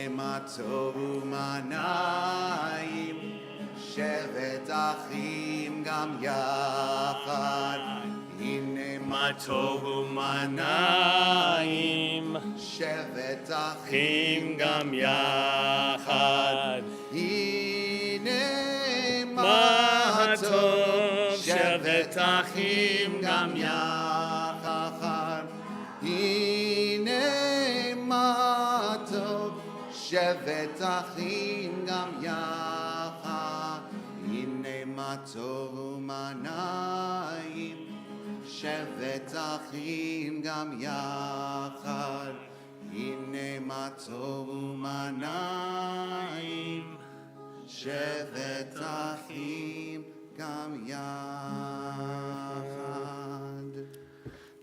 מה טוב ומה נעים, שבת אחים גם יחד. הנה מה טוב ומה נעים, שבת אחים גם יחד. הנה מה טוב, שבת אחים גם יחד. הנה מה טוב, שבת אחים גם יחד. הנה מה טוב ומה נעים, שבת אחים גם יחד. הנה מה טוב ומה נעים, שבת אחים גם יחד.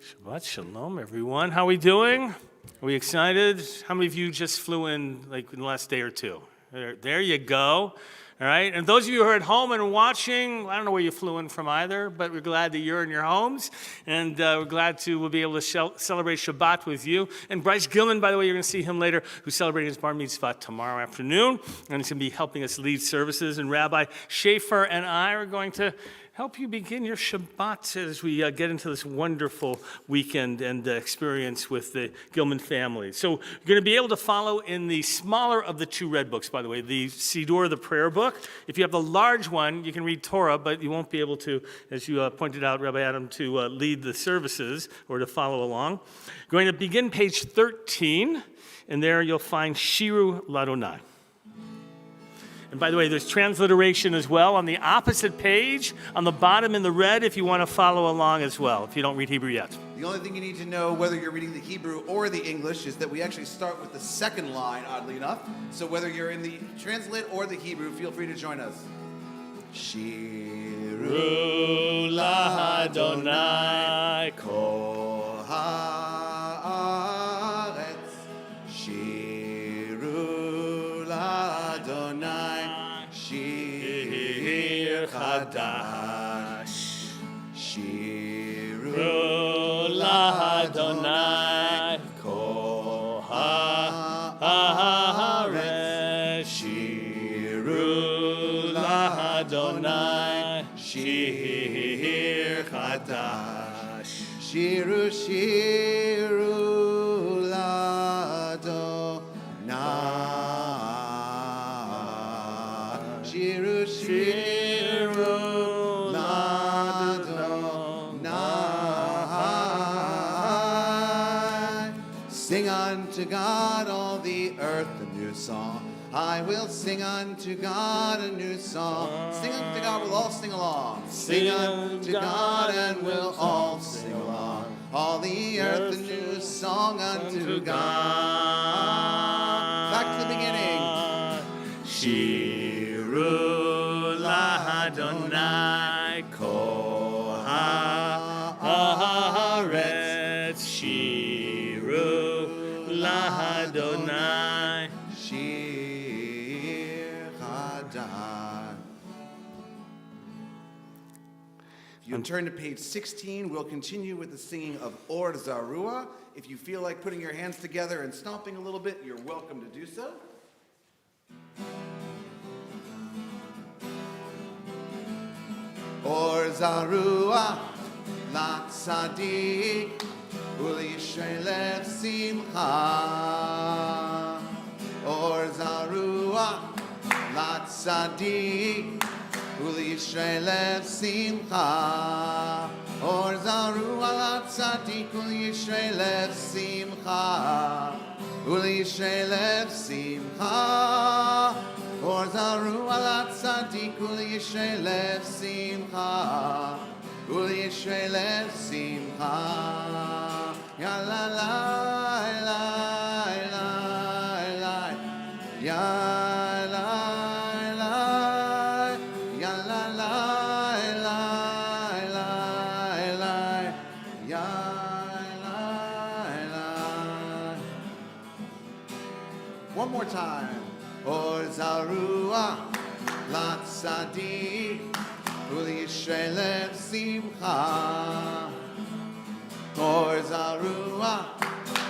Shabbat Shalom, everyone. How are we doing? Are we excited? How many of you just flew in like in the last day or two? There you go. All right. And those of you who are at home and watching, I don't know where you flew in from either, but we're glad that you're in your homes. And we're glad we'll be able to celebrate Shabbat with you. And Bryce Gilman, by the way, you're going to see him later, who's celebrating his bar mitzvah tomorrow afternoon. And he's going to be helping us lead services. And Rabbi Schaefer and I are going to help you begin your Shabbat as we get into this wonderful weekend and experience with the Gilman family. So you're going to be able to follow in the smaller of the two red books, by the way, the Siddur, the prayer book. If you have the large one, you can read Torah, but you won't be able to, as you pointed out, Rabbi Adam, to lead the services or to follow along. Going to begin page 13, and there you'll find Shiru Ladonai. And by the way, there's transliteration as well on the opposite page, on the bottom in the red, if you want to follow along as well, if you don't read Hebrew yet. The only thing you need to know, whether you're reading the Hebrew or the English, is that we actually start with the second line, oddly enough. So whether you're in the translate or the Hebrew, feel free to join us. Shiru l'Adonai kol haaretz. Shiru l'Adonai shir chadash. Shiru l'Adonai kol haaretz. Shiru l'Adonai shir chadash. Shiru shiru l'Adonai. Shiru shiru l'Adonai. Sing unto God all the earth a new song. I will sing unto God a new song. Sing unto God, we'll all sing along. Sing unto God and we'll all sing along. All the earth a new song unto God. Back to the beginning. Shiru l'Adonai kol haaretz. Shiru l'Adonai shir chadash. If you turn to page 16, we'll continue with the singing of Or Zarua. If you feel like putting your hands together and stomping a little bit, you're welcome to do so. Or Zarua la tzadik u'l'yisrael simcha. Or Zarua la tzadik u'l'yisrael simcha. Or Zarua la tzadik u'l'yisrael simcha. U'l'yisrael simcha. Or Zarua la tzadik u'l'yisrael simcha. U'l'yisrael simcha. Ya la la la la la. Ya la la. Ya la la la la la. Ya la la. One more time. Or Zarua la tzadik u'l'yisrael simcha. Or Zarua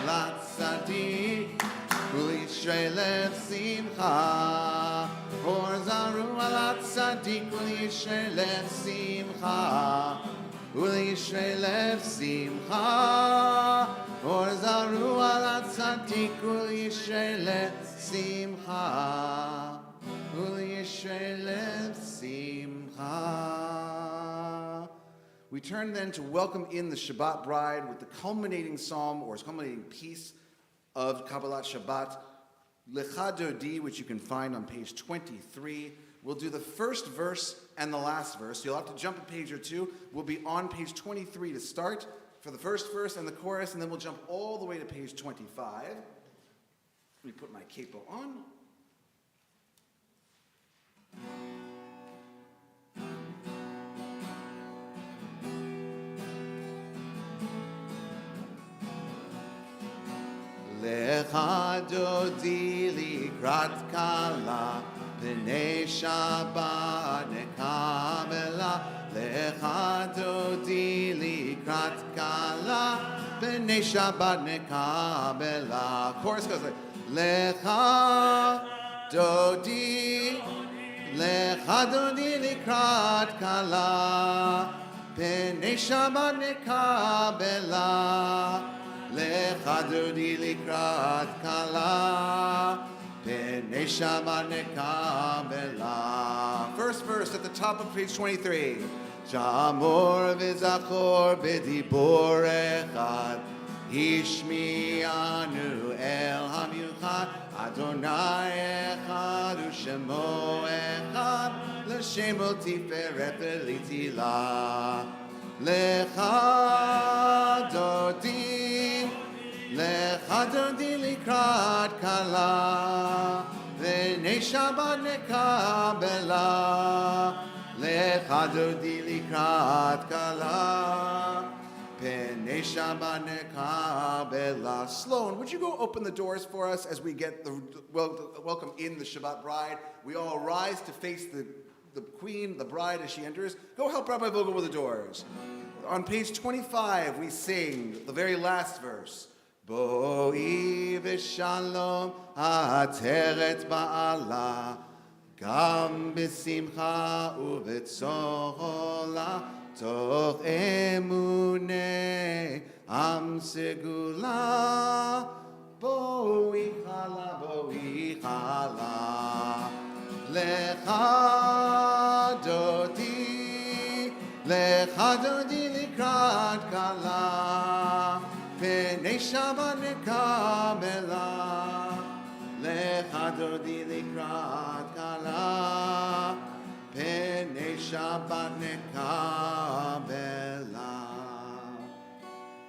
la tzadik u'l'yisrael Yisrael lev simcha. Or zaru alat tzadik ul Yisrael lev simcha. Ul Yisrael lev simcha. Or zaru alat tzadik ul Yisrael lev simcha. Ul Yisrael lev simcha. We turn then to welcome in the Shabbat bride with the culminating psalm or culminating piece of Kabbalat Shabbat, Lecha Dodi, which you can find on page 23. We'll do the first verse and the last verse. You'll have to jump a page or two. We'll be on page 23 to start for the first verse and the chorus, and then we'll jump all the way to page 25. Let me put my capo on. Lecha dodi likrat kala, b'nei Shabbat nekabela. Lecha dodi likrat kala, b'nei Shabbat nekabela. Chorus goes like, Lecha dodi likrat kala, b'nei Shabbat nekabela. Lecha dodi likrat kala, b'nei Shabbat nekabela. First verse at the top of page 23. Shamor v'zachor b'dibor echad, Ishmi'anu el hamiuchad, Adonai echad u'shemo echad, l'shemo tiferet v'litila. Lecha dodi likrat kala, v'nei Shabbat nekabela. Lecha dodi likrat kala, v'nei Shabbat nekabela. Sloan, would you go open the doors for us as we get the welcome in the Shabbat bride? We all rise to face the queen, the bride, as she enters. Go help Rabbi Vogel with the doors. On page 25, we sing the very last verse. Boi v'shalom ha'ateret ba'ala, gam b'simcha u'b'tzola, toch emunei am segula. Boi chala, lecha dodi likrat kala, v'nei Shabbat nekabela. Lecha dodi likrat kala, v'nei Shabbat nekabela.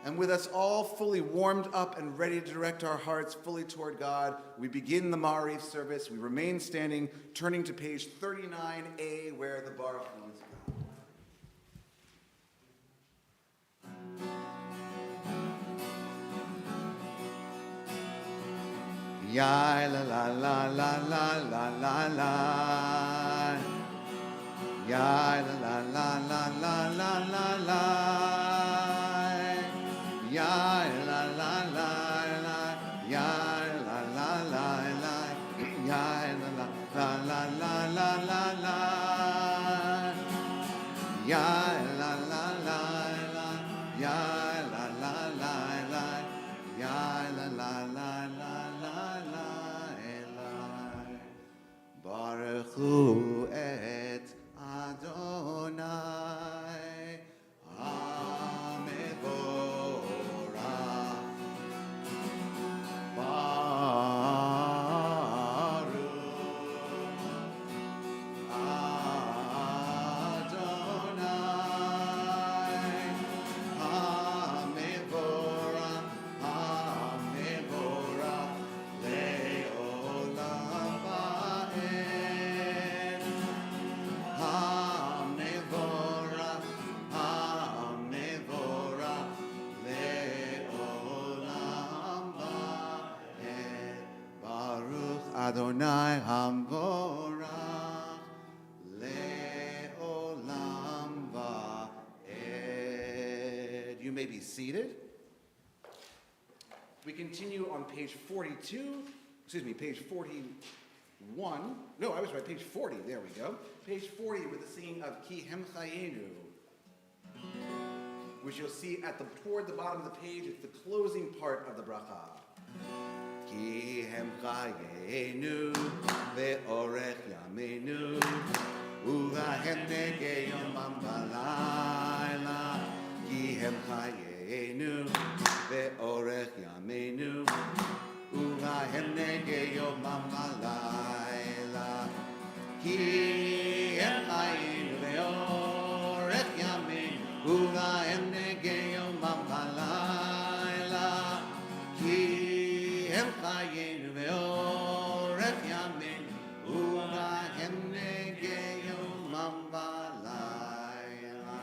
And with us all fully warmed up and ready to direct our hearts fully toward God, we begin the Ma'ariv service. We remain standing, turning to page 39a, where the Baruch is. Ya la la la la la la la la. Ya la la la la la la la la. Ya la la la la. Ya la la la la. Ya la la la la la la la. Ya la la la la. Ya la la la la. Ya la la la la. Baruch hu et Adonai, Amevorah. Baruch Adonai, Amevorah, Amevorah, Le'olam va'ed. Amevorah, Amevorah, Le'olam va'ed. Baruch Adonai Hamvorach, Le'olam va'ed. You may be seated. We continue on page 42 page 41. No, I was right, page 40. There we go. Page 40 with the singing of Ki Hem Chayenu, which you'll see toward the bottom of the page. It's the closing part of the bracha. Ki Hem Chayenu ve'orech yameinu u'lahem negei yomam v'layla. Ki Hem Chayenu ve'orech yameinu u'lahem negei yomam v'layla. Ki Hem Chayenu ve'orech yameinu u'lahem negei yomam v'layla. Ki Hem Chayenu ve'orech yameinu u'lahem negei yomam v'layla.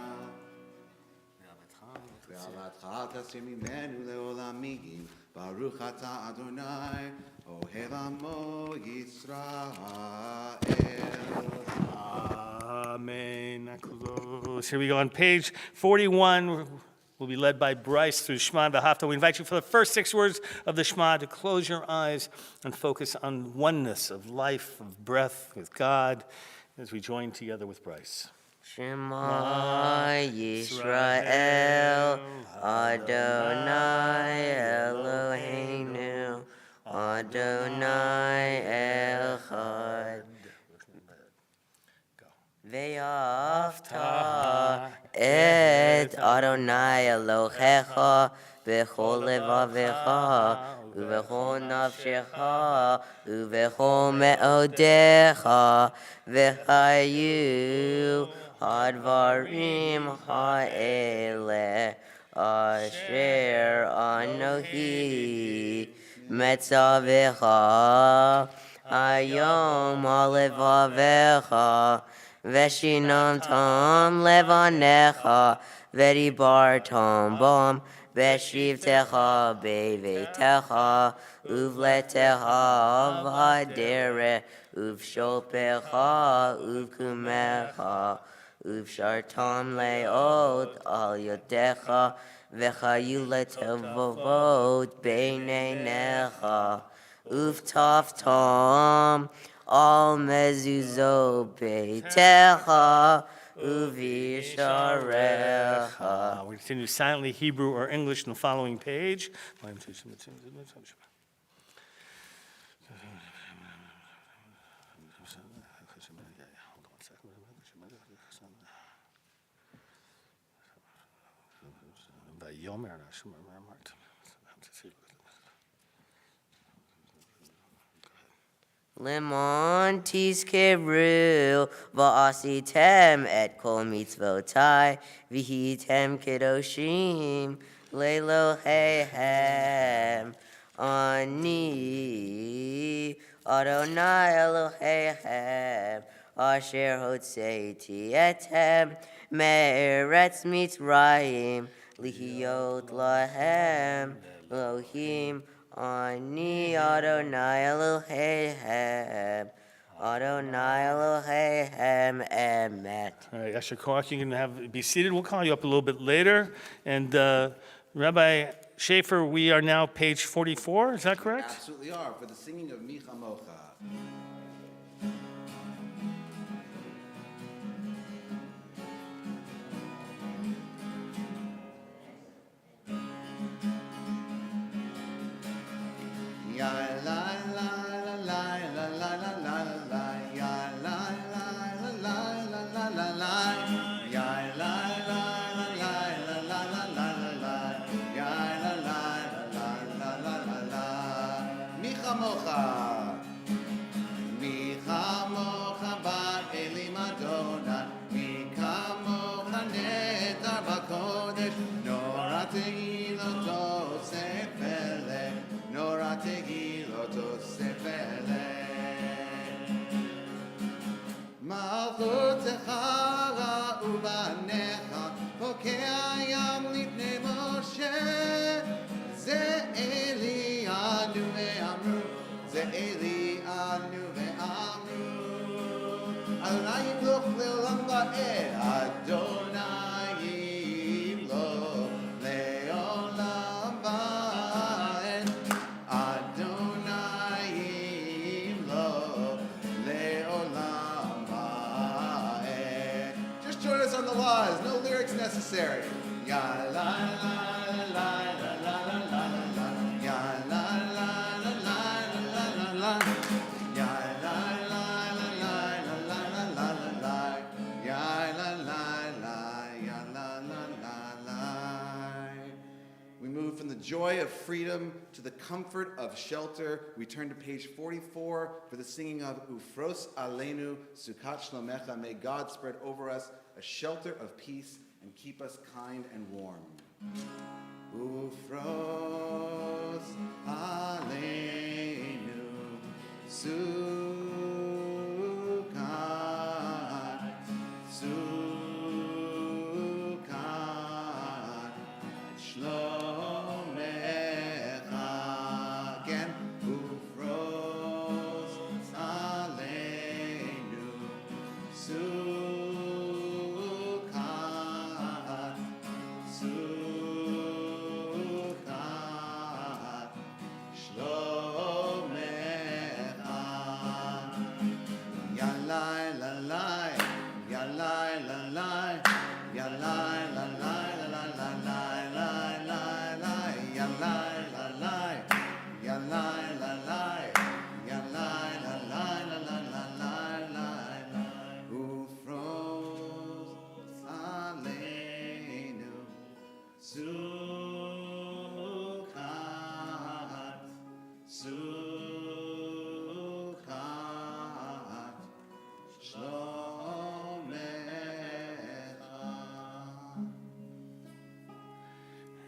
Ve'avatcha tasir mimenu le'olamim. Baruch atah Adonai, ohev amo Yisrael. Amen. Here we go on page 41. We'll be led by Bryce through Shema V'Hafta. We invite you for the first 6 words of the Shema to close your eyes and focus on oneness of life, of breath with God as we join together with Bryce. Shema Yisrael, Adonai Eloheinu, Adonai Echad. Ve'afta et Adonai Elohecha b'chol levavecha u'b'chol nafshecha u'b'chol me'odecha v'hayu hadvarim ha'eleh asher anohi metzavecha hayom alevavecha Veshinam tam levanecha, veribartam bom, veshivtecha bevetecha, uvletecha vadere, uvshopecha, uvkumecha, uvshartam leot al yodecha, vechayuletevovot beinenecha, uvtaftam, Al mezuzo beitecha uvisharecha. We continue silently Hebrew or English in the following page. Lemon tizkeru va'asitem et kol mitzvotai v'hitem kedoshim le'Eloheichem ani Adonai Eloheichem asher hotzeiti etem me'eretz Mitzrayim lihiyot lahem Elohim Ani Adonai Eloheichem, Adonai Eloheichem, Emet. All right, Yasher Koach, you can be seated. We'll call you up a little bit later. And Rabbi Schaefer, we are now page 44. Is that correct? Absolutely are, for the singing of Micha Mocha. Adonai necessary. Ya la la la la la la la la. Ya la la la la la la la. Ya la la la la la la la la la. Ya la la la ya la la la la. We move from the joy of freedom to the comfort of shelter. We turn to page 44 for the singing of Ufros Aleinu Sukat Shlomecha. May God spread over us a shelter of peace and keep us kind and warm. Ufros Aleinu Sukat Sukat Shlomecha.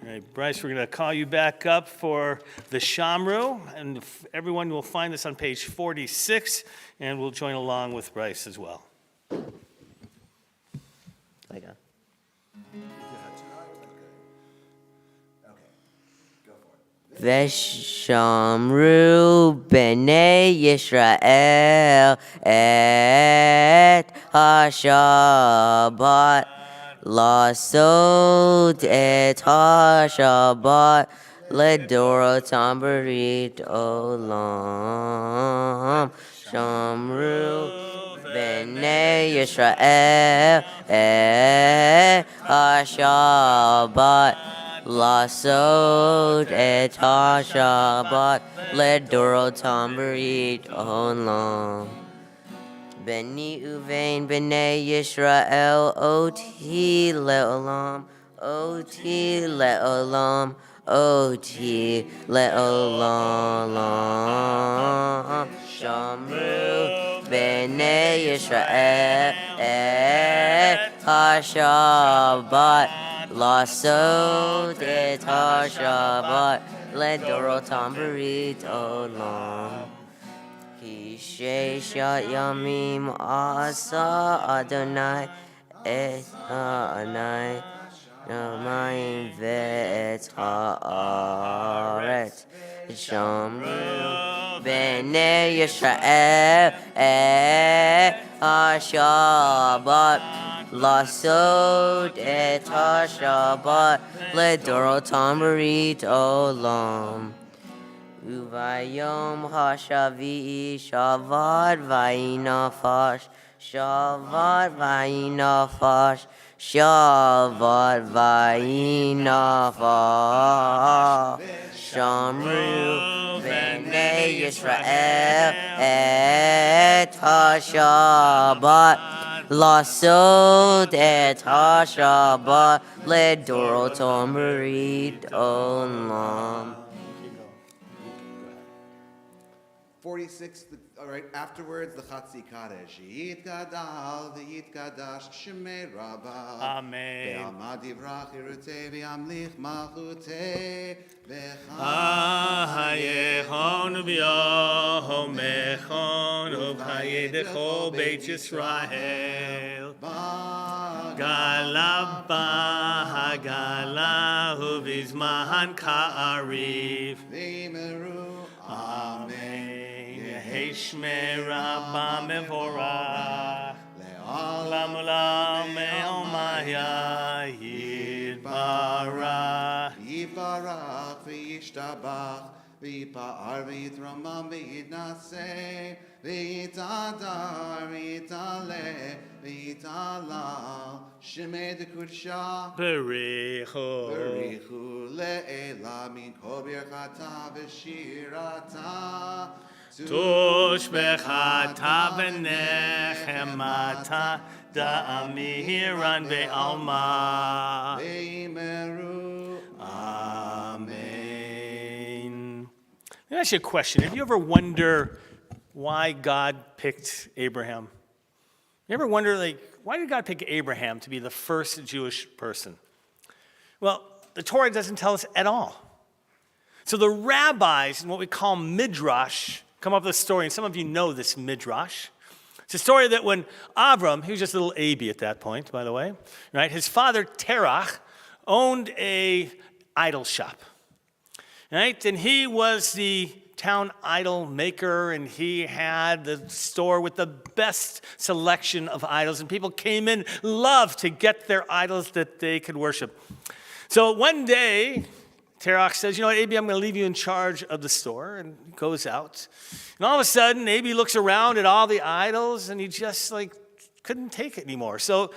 All right, Bryce, we're going to call you back up for the Shamru, and everyone will find this on page 46, and we'll join along with Bryce as well. I got. Veshamru b'nei Yisrael et ha-Shabbat Lasot et ha-Shabbat ledorotam berit olam. Shamru b'nei Yisrael et ha-Shabbat Lasot et ha-Shabbat ledorotam berit olam. Beni uvein b'nei Yisrael oti le'olam, oti le'olam, oti le'olam. Shamru b'nei Yisrael et ha-Shabbat Lasot et ha-Shabbat ledorotam berit olam. Sheshat yamim asa Adonai et ha'anai namayim ve'et ha'aretz. Shamru b'nei Yisrael et ha-Shabbat Lasot et ha-Shabbat ledorotam berit olam. Uvayom hashavi Shabbat vayinafash, Shabbat vayinafash, Shabbat vayinafash. Shamru b'nei Yisrael et ha-Shabbat Lasot et ha-Shabbat ledorotam berit olam. 46, all right, afterwards, the Chatzi Kadesh. Yitgadal, v'yitkadash, Shemei Rabbah. Amen. Ve'amad yivrach yirutei, v'yamlich malchutei, Hayechon u'b'yohom mechon u'chayedecho Beit Yisrael. Gala b'hagala u'bizman ka'ariv. V'yimeru, Amen. Yeheshme Rabba mevorach. Le'olam olam me'omaya yitbarach. Yivarach v'yishtabach, v'yipa'ar v'yitramam v'yitnaseh v'yitadar v'yitaleh v'yitalal shemei dekudsha Berichu. berichu le'ela min kol birchata v'shirata Tush bechata v'nechemata da'amiran ve'alma. V'yimeru Amen. Let me ask you a question. Have you ever wondered why God picked Abraham? You ever wonder, why did God pick Abraham to be the first Jewish person? Well, the Torah doesn't tell us at all. So the rabbis, in what we call midrash, come up with a story, and some of you know this midrash. It's a story that when Avram, he was just a little Abi at that point, by the way, right? His father Terach owned a idol shop, right? And he was the town idol maker, and he had the store with the best selection of idols, and people came in, loved to get their idols that they could worship. So one day, Terach says, you know what, Abi, I'm going to leave you in charge of the store, and he goes out. And all of a sudden, Abi looks around at all the idols, and he just couldn't take it anymore. So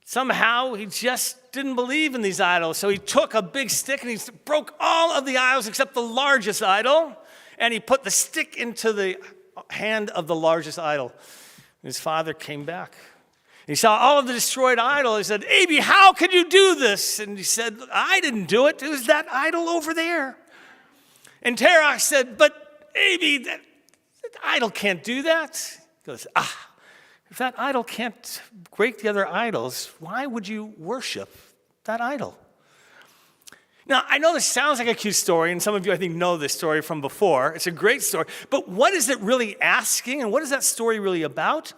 somehow he just didn't believe in these idols. So he took a big stick and he broke all of the idols except the largest idol, and he put the stick into the hand of the largest idol. His father came back. He saw all of the destroyed idol. He said, Abi, how could you do this? And he said, I didn't do it. It was that idol over there. And Terach said, but Abi, that idol can't do that. He goes, if that idol can't break the other idols, why would you worship that idol? Now, I know this sounds like a cute story, and some of you, I think, know this story from before. It's a great story. But what is it really asking, and what is that story really about?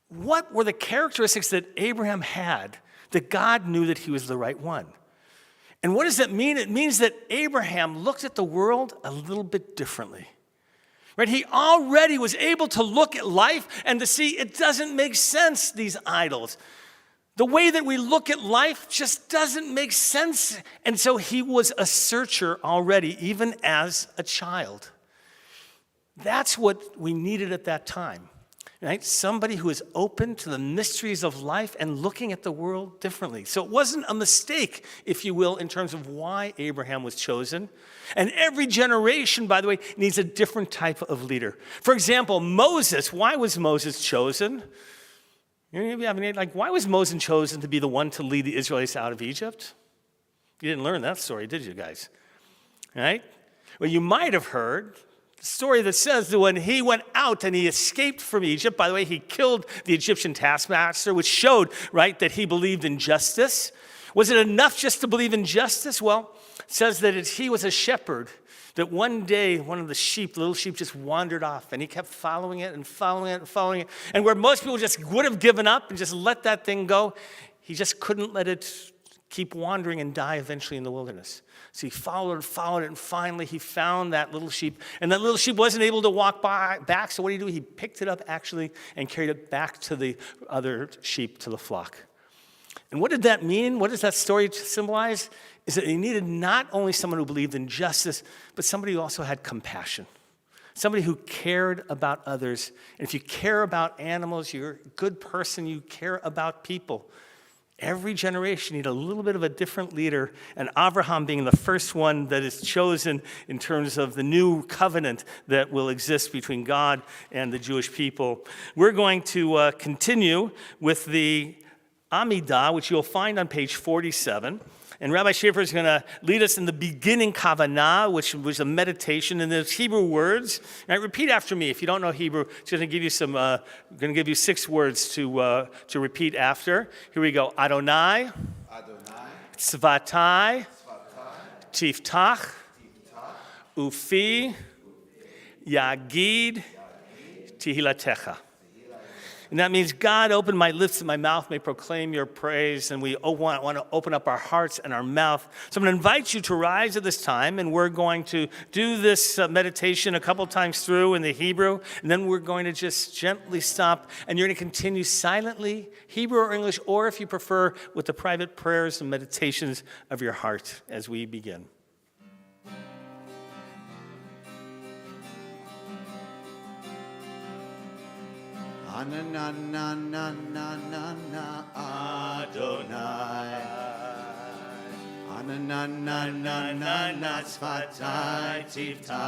What were the characteristics that Abraham had that God knew that he was the right one? And what does that mean? It means that Abraham looked at the world a little bit differently. Right? He already was able to look at life and to see it doesn't make sense, these idols. The way that we look at life just doesn't make sense. And so he was a searcher already, even as a child. That's what we needed at that time. Right? Somebody who is open to the mysteries of life and looking at the world differently. So it wasn't a mistake, if you will, in terms of why Abraham was chosen. And every generation, by the way, needs a different type of leader. For example, Moses, why was Moses chosen? Why was Moses chosen to be the one to lead the Israelites out of Egypt? You didn't learn that story, did you guys? Right? Well, you might have heard the story that says that when he went out and he escaped from Egypt, by the way, he killed the Egyptian taskmaster, which showed, right, that he believed in justice. Was it enough just to believe in justice? Well, it says that he was a shepherd, that one day one of the little sheep just wandered off, and he kept following it and following it and following it. And where most people just would have given up and just let that thing go, he just couldn't let it keep wandering and die eventually in the wilderness. So he followed it, and finally he found that little sheep. And that little sheep wasn't able to walk back, so what did he do? He picked it up, actually, and carried it back to the other sheep, to the flock. And what did that mean? What does that story symbolize? Is that he needed not only someone who believed in justice, but somebody who also had compassion. Somebody who cared about others. And if you care about animals, you're a good person, you care about people. Every generation needs a little bit of a different leader, and Abraham being the first one that is chosen in terms of the new covenant that will exist between God and the Jewish people. We're going to continue with the Amidah, which you'll find on page 47. And Rabbi Schaefer is going to lead us in the beginning kavanah, which was a meditation in those Hebrew words. Right, repeat after me. If you don't know Hebrew, it's going to give you going to give you 6 words to repeat after. Here we go. Adonai, Tzvatai, Tiftach, Ufi, Yagid, Tehilatecha. And that means, God, open my lips and my mouth may proclaim your praise. And we want to open up our hearts and our mouth. So I'm going to invite you to rise at this time. And we're going to do this meditation a couple times through in the Hebrew. And then we're going to just gently stop. And you're going to continue silently, Hebrew or English, or if you prefer, with the private prayers and meditations of your heart as we begin. Anananananana Adonai. Anananananana Sfatai Tifta.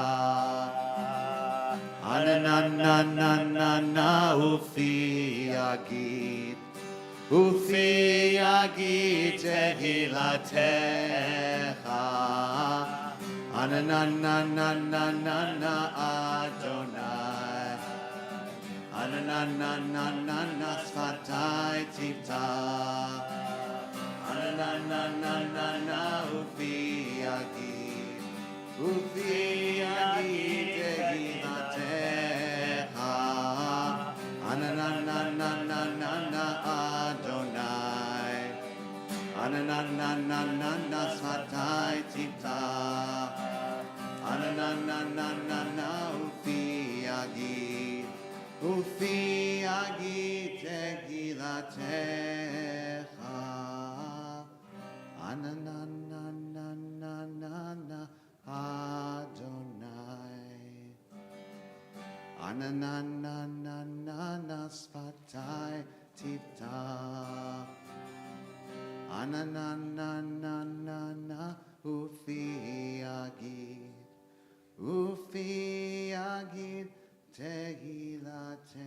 Ananananana Ufi Yagid. Ufi Yagid Tehilatecha. Anananananana Adonai. Ananananana Sfatai Tifta. Ananananana Ufi Yagid. Ufi Yagid Tehilatecha. Ananananana Adonai. Ananananana Sfatai Tifta. Ananananana Ufi Yagid. Ufi Yagid Tehilatecha. Ananananana Adonai. Ananananana Sfatai Tifta. Ananananana Ufi Yagid. Ufi Yagid Tehilatecha.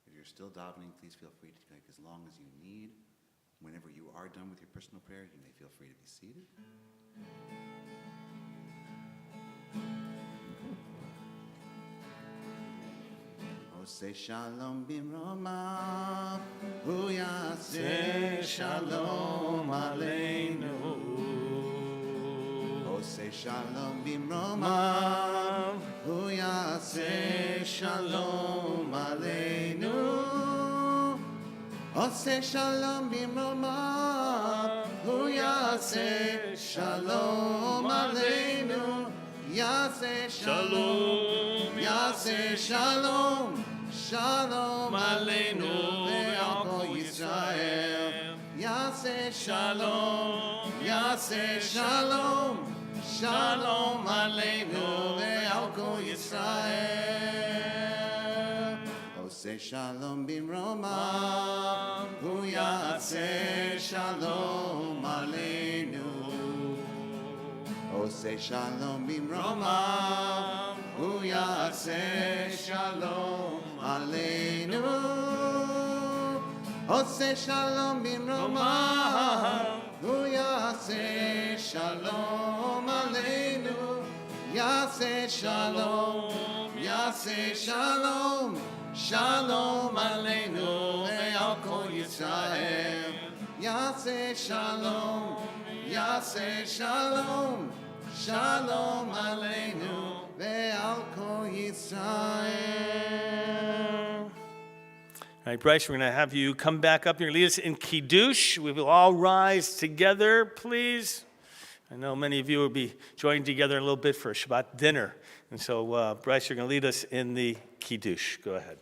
If you're still davening, please feel free to take as long as you need. Whenever you are done with your personal prayer, you may feel free to be seated. Say shalom bimroma, hu yaseh shalom aleinu. Oh, say shalom bimroma, hu yaseh shalom aleinu. Oh, say shalom bimroma, hu yaseh shalom aleinu. Yaseh shalom, yaseh shalom. Shalom Aleinu ve'al kol Yisrael. Yaseh shalom, yaseh shalom. Shalom Aleinu ve'al kol Yisrael. Oseh shalom bimroma, hu yaseh shalom Aleinu. Oseh shalom bimroma, hu yaseh shalom Aleinu. Ose shalom bimromah. Yaseh shalom aleinu. Yaseh shalom. Yaseh shalom. Shalom aleinu. Ve'al kol Yisrael. Yaseh shalom. Yaseh shalom. Shalom aleinu. Ve'al kol Yisrael. All right, Bryce, we're going to have you come back up here and lead us in Kiddush. We will all rise together, please. I know many of you will be joining together in a little bit for a Shabbat dinner. And so, Bryce, you're going to lead us in the Kiddush. Go ahead.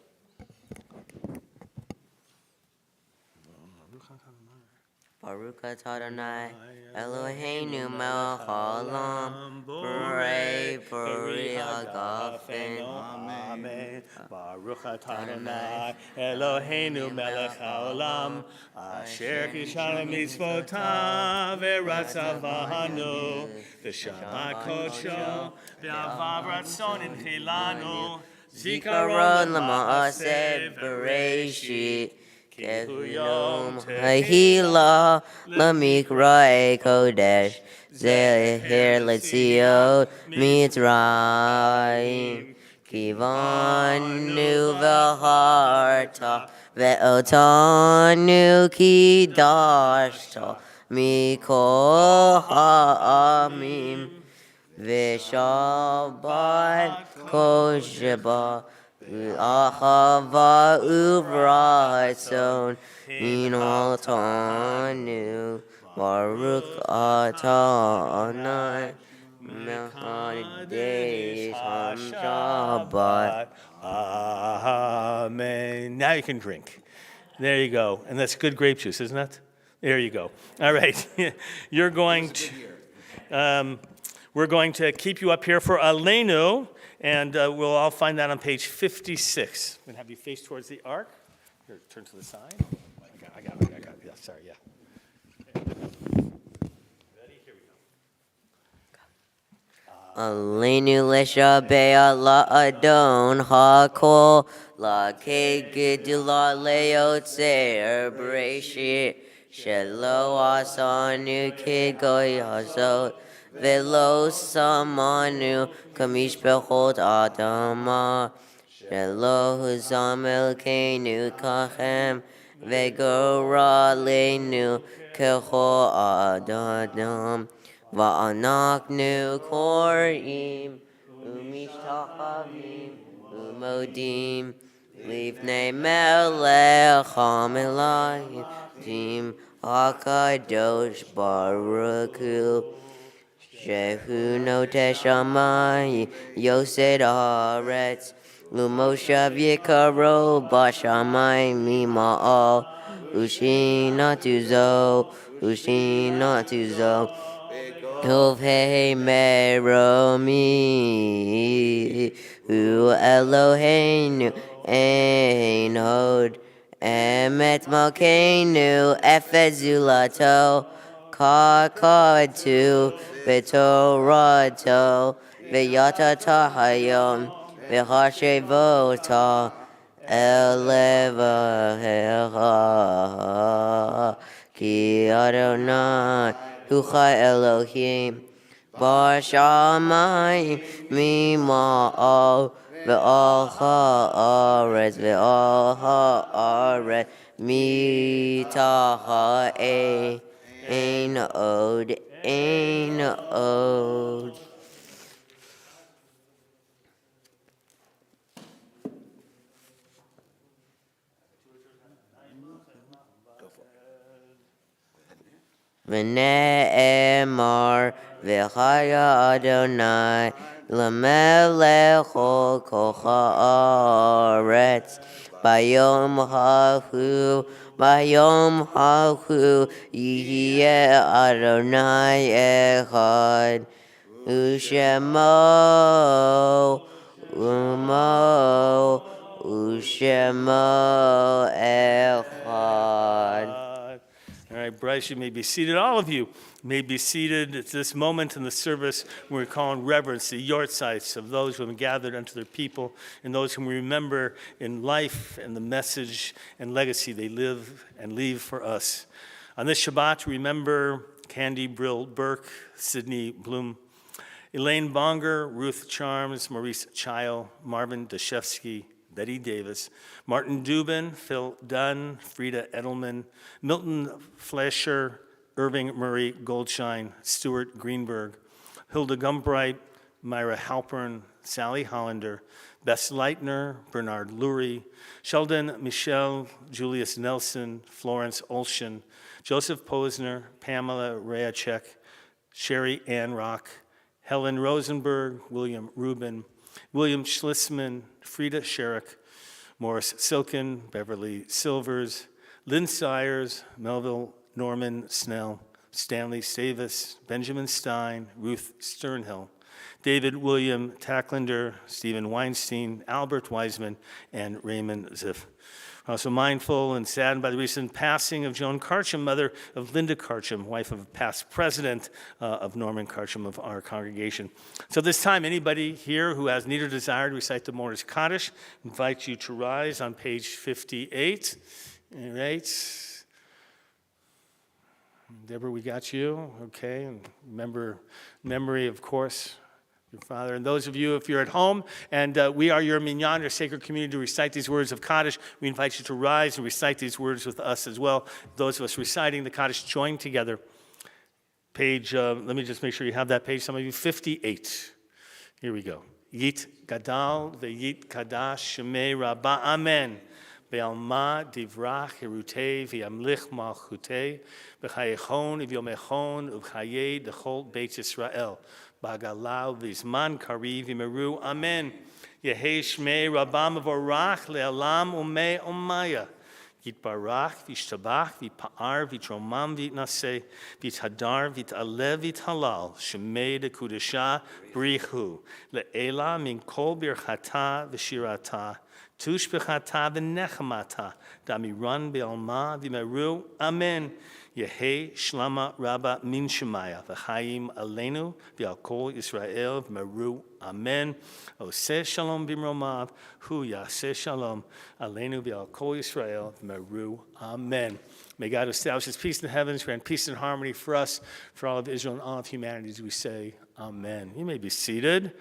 Baruch atah Adonai, Eloheinu melech haolam, borei pori hagafen. Amen. Baruch atah Adonai, Eloheinu melech haolam, asher kishanu mitzvotav ve'ratzav banu, v'shamat kodsho, ve'avav ratzon inchilanu, Zikaron l'maaseh bereshit. Kehuyom ha'hila l'mikra'e kodesh zeher letziot mitzrayim kivanu v'harta ve'otanu kidashta mikol ha'amim v'shabbat kol Shabbat Ahava uvratzon minotanu Baruch atah Adonai mechadei Shabbat. Amen. Now you can drink. There you go. And that's good grape juice, isn't it? There you go. All right. You're going to, we're going to keep you up here for Aleinu. And we'll all find that on page 56. I'm going to have you face towards the ark. Here, turn to the side. I got it. Yeah, sorry, yeah. Ready? Here we go. Aleinu leshabea la'adon ha'kol la'kei gedula le'yotzer bereshit shelo asanu kegoy hazot velo samanu kamishpechot adama shelo huzamel keinu kachem vegora leinu kecho adadam va'anaknu korim umishtachavim umodim livnei melech hamelayim hakadosh baruch hu Shehu note shamai yosed haaretz umoshav yikaro bashamai mima'al ushinatuzo Tovhei meromi hu Eloheinu ein hod emet malkeinu efet zulato kakadu betorato v'yatata hayom v'hashevota elevahecha ki Adonai hucha Elohim bar shamayim mima'al ve'al ha'aretz mitaha ein od. V'ne'emar v'chaya Adonai l'melech kol ha'aretz bayom hahu yihye Adonai echad ushemo echad. All right, Bryce, you may be seated. All of you may be seated. It's this moment in the service where we call in reverence the yortzites of those who have gathered unto their people and those whom we remember in life and the message and legacy they live and leave for us. On this Shabbat, remember Candy Brill Burke, Sidney Bloom, Elaine Bonger, Ruth Charms, Maurice Chile, Marvin Dashevsky, Betty Davis, Martin Dubin, Phil Dunn, Frida Edelman, Milton Fleischer, Irving Murray Goldshine, Stuart Greenberg, Hilda Gumbright, Myra Halpern, Sally Hollander, Bess Leitner, Bernard Lurie, Sheldon Michel, Julius Nelson, Florence Olshan, Joseph Posner, Pamela Rayachek, Sherry Ann Rock, Helen Rosenberg, William Rubin, William Schlisman, Frida Sherrick, Morris Silken, Beverly Silvers, Lynn Sires, Melville Norman Snell, Stanley Savis, Benjamin Stein, Ruth Sternhill, David William Tacklander, Stephen Weinstein, Albert Wiseman, and Raymond Ziff. We're also mindful and saddened by the recent passing of Joan Karcham, mother of Linda Karcham, wife of a past president of Norman Karcham of our congregation. So this time, anybody here who has need or desire to recite the Mourner's Kaddish, invite you to rise on page 58. All right. Deborah, we got you. Okay. And memory, of course, your father. And those of you, if you're at home, and we are your minyan, your sacred community, to recite these words of Kaddish, we invite you to rise and recite these words with us as well. Those of us reciting the Kaddish, join together. Page, let me just make sure you have that page, some of you, 58. Here we go. Yit gadal ve'yit kadash shemei rabba, amen. Be'alma divrach hirutei v'yamlich malchutei v'chayechon v'yomechon v'chayei dechol Beit Yisrael. Bagalau v'zman kariv v'meru, amen. Yehei shmei rabam v'orach le'alam umei umaya. Yitbarach v'ishtabach v'pa'ar v'tromam v'itnaseh v'ithadar v'italev v'ithalal shemei dekudesha brichu le'ela min kol birchata v'shirata tush b'chata v'nechemata damiran be'alma v'meru, amen. Yehei shlama rabba min shemaya v'chaim aleinu v'al kol Yisrael v'meru, amen. Oseh shalom b'mromav hu yaseh shalom aleinu v'al kol Yisrael v'meru, amen. May God establish his peace in the heavens, grant peace and harmony for us, for all of Israel and all of humanity, as we say, amen. You may be seated.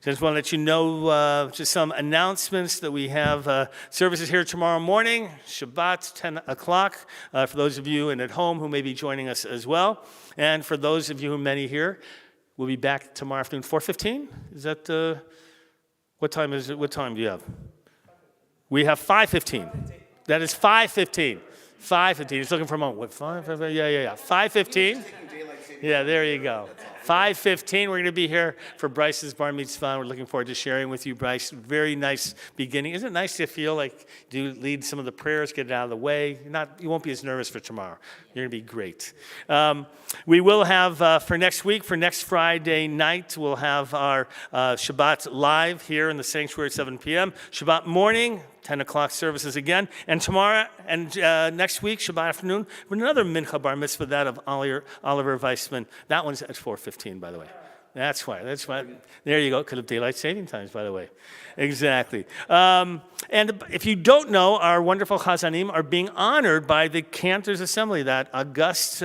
Just want to let you know just some announcements that we have services here tomorrow morning, Shabbat, 10 o'clock, for those of you and at home who may be joining us as well. And for those of you who are many here, we'll be back tomorrow afternoon, 4:15? Is that, what time is it? What time do you have? We have 5:15. That is 5:15. 5:15. He's looking for a moment. What, 5? Yeah. 5:15. Yeah, there you go. 5:15, we're going to be here for Bryce's bar mitzvah. We're looking forward to sharing with you, Bryce. Very nice beginning. Isn't it nice to feel like you lead some of the prayers, get it out of the way? You won't be as nervous for tomorrow. You're going to be great. We will have, for next week, for next Friday night, we'll have our Shabbat live here in the sanctuary at 7 p.m. Shabbat morning, 10 o'clock services again. And tomorrow and next week, Shabbat afternoon, another Mincha Bar Mitzvah, that of Oliver Weissman. That one's at 4:15, by the way. That's why. There you go. Could have daylight saving times, by the way. Exactly. And if you don't know, our wonderful Chazanim are being honored by the Cantors Assembly, that august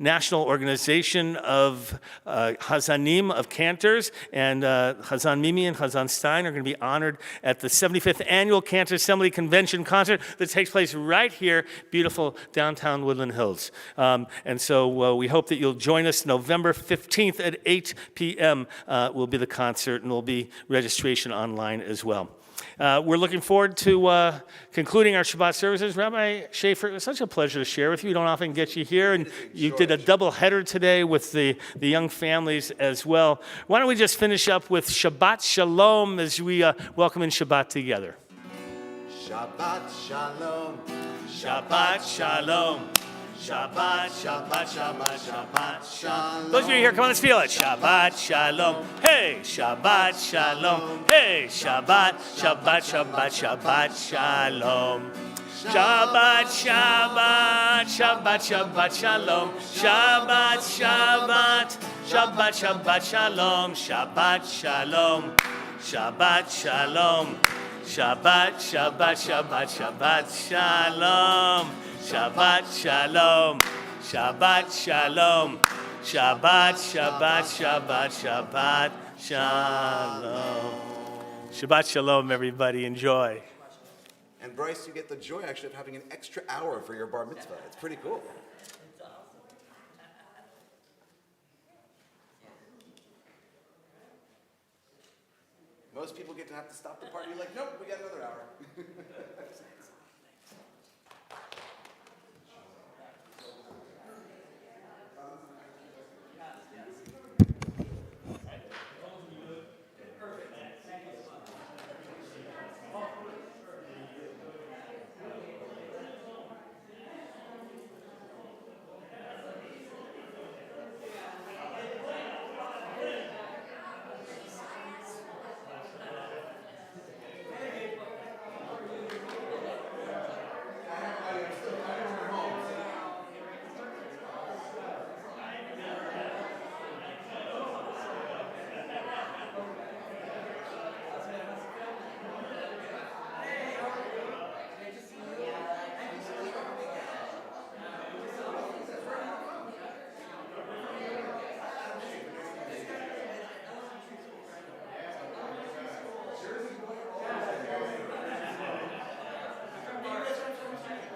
national organization of Chazanim, of Cantors. And Chazan Mimi and Chazan Stein are going to be honored at the 75th Annual Cantor Assembly Convention Concert that takes place right here, beautiful downtown Woodland Hills. And so we hope that you'll join us November 15th at 8 p.m. Will be the concert, and there'll be registration online as well. We're looking forward to concluding our Shabbat services. Rabbi Schaefer, it was such a pleasure to share with you. We don't often get you here, and you did a double header today with the young families as well. Why don't we just finish up with Shabbat Shalom as we welcome in Shabbat together. Shabbat Shalom. Shabbat Shalom. Shabbat, Shabbat, Shabbat, Shabbat, Shalom. Those of you here, come on, let's feel it. Shabbat, Shalom. Hey, Shabbat, Shalom. Hey, Shabbat, Shabbat, Shabbat, Shabbat, Shalom. Shabbat, Shabbat, Shabbat, Shabbat, Shalom. Shabbat, Shabbat, Shabbat, Shabbat, Shalom. Shabbat, Shalom. Shabbat, Shalom. Shabbat, Shabbat, Shabbat, Shabbat, Shalom. Shabbat, Shalom. Shabbat, Shalom. Shabbat, Shabbat, Shabbat, Shabbat, Shalom. Shabbat, Shalom, everybody. Enjoy. And Bryce, you get the joy actually of having an extra hour for your bar mitzvah. It's pretty cool. Most people get to have to stop the party like, nope, we got another hour.